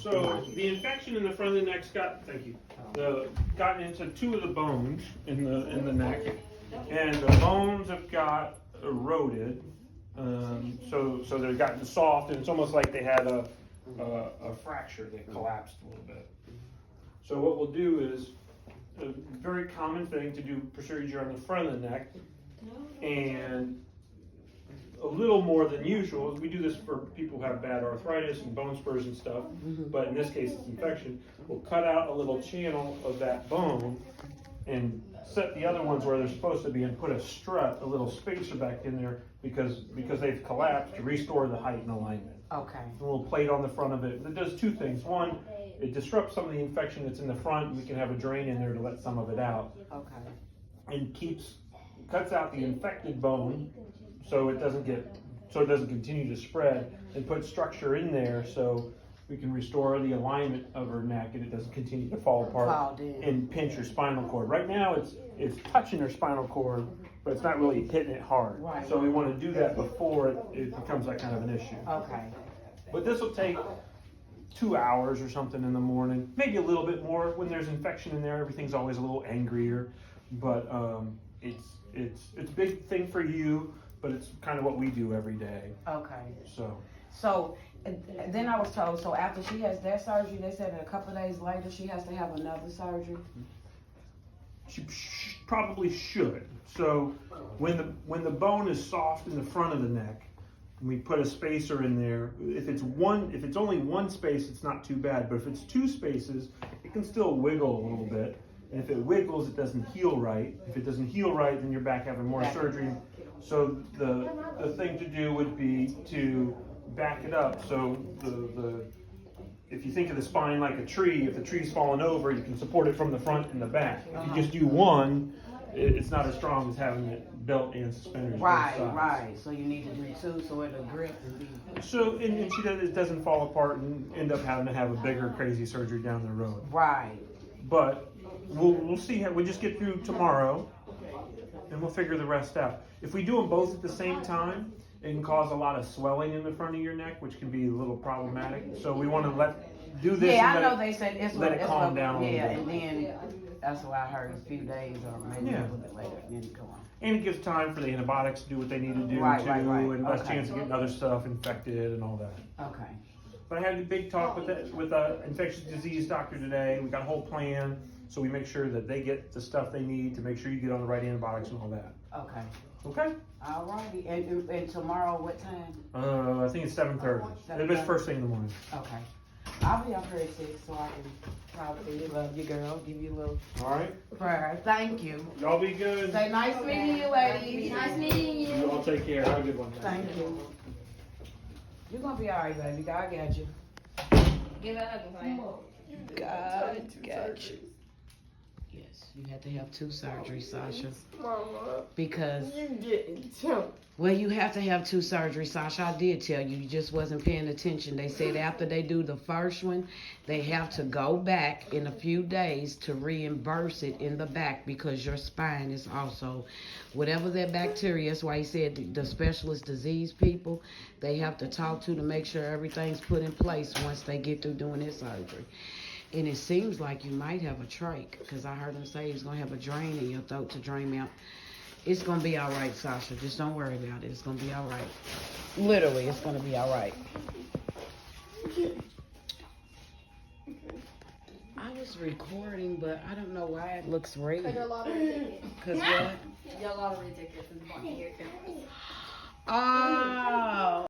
So the infection in the front of the neck's gotten into two of the bones in the neck, and the bones have got eroded. So they've gotten soft, and it's almost like they had a fracture that collapsed a little bit. So what we'll do is a very common thing to do procedure on the front of the neck, and a little more than usual. We do this for people who have bad arthritis and bone spurs and stuff, but in this case it's infection. We'll cut out a little channel of that bone and set the other ones where they're supposed to be and put a strut, a little spacer back in there because they've collapsed to restore the height and alignment. Okay. A little plate on the front of it. It does two things. One, it disrupts some of the infection that's in the front. We can have a drain in there to let some of it out. Okay. And cuts out the infected bone so it doesn't continue to spread, and put structure in there so we can restore the alignment of her neck and it doesn't continue to fall apart and pinch her spinal cord. Right now it's touching her spinal cord, but it's not really hitting it hard. Right. So we want to do that before it becomes that kind of an issue. Okay. But this will take 2 hours or something in the morning, maybe a little bit more. When there's infection in there, everything's always a little angrier, but it's a big thing for you, but it's kind of what we do every day. Okay. So and then I was told, so after she has that surgery, they said that a couple of days later she has to have another surgery. she probably should. So when the bone is soft in the front of the neck, we put a spacer in there. If it's only one space, it's not too bad. But if it's two spaces, it can still wiggle a little bit. And if it wiggles, it doesn't heal right. If it doesn't heal right, then you're back having more surgery. So the thing to do would be to back it up. So if you think of the spine like a tree, if the tree's falling over, you can support it from the front and the back. If you just do one, it's not as strong as having it belt and suspenders. Right. So you need to do two so it'll grip and be. So and it doesn't fall apart and end up having to have a bigger crazy surgery down the road. Right. But we'll see how we just get through tomorrow, and we'll figure the rest out. If we do them both at the same time, it can cause a lot of swelling in the front of your neck, which can be a little problematic. So we want to do this. Yeah, and I know they said let it calm down a little yeah, bit. and then that's what I heard, a few days or maybe a little bit later, and then go on. And it gives time for the antibiotics to do what they need to do Right, and less okay. chance of getting other stuff infected and all that. Okay. But I had a big talk with an infectious disease doctor today. We got a whole plan, so we make sure that they get the stuff they need to make sure you get on the right antibiotics and all that. Okay. Okay? Alrighty. And tomorrow what time? I think it's 7:30. It's first thing in the morning. Okay. I'll be up here at 6 so I can talk to you, love you, girl, give you a little All right? prayer. Thank you. Y'all be good. Say nice meeting you, ladies. Nice meeting you. You all take care. Have a good one. Thank you. You're gonna be alright, baby. God got you. Give it a hug, Brian. God got you. Yes, you had to have 2 surgeries, Sasha. Mama, Because, you didn't tell. well, you have to have 2 surgeries, Sasha. I did tell you, you just wasn't paying attention. They said after they do the first one, they have to go back in a few days to reimburse it in the back because your spine is also, whatever that bacteria, that's why he said the specialist disease people, they have to talk to make sure everything's put in place once they get through doing this surgery. And it seems like you might have a trach, because I heard him say he's going to have a drain in your throat to drain out. It's going to be all right, Sasha. Just don't worry about it. It's going to be all right. Literally, it's going to be all right. I was recording, but I don't know why it looks red. Because your lottery ticket. Because what? Your lottery ticket is on here. Oh.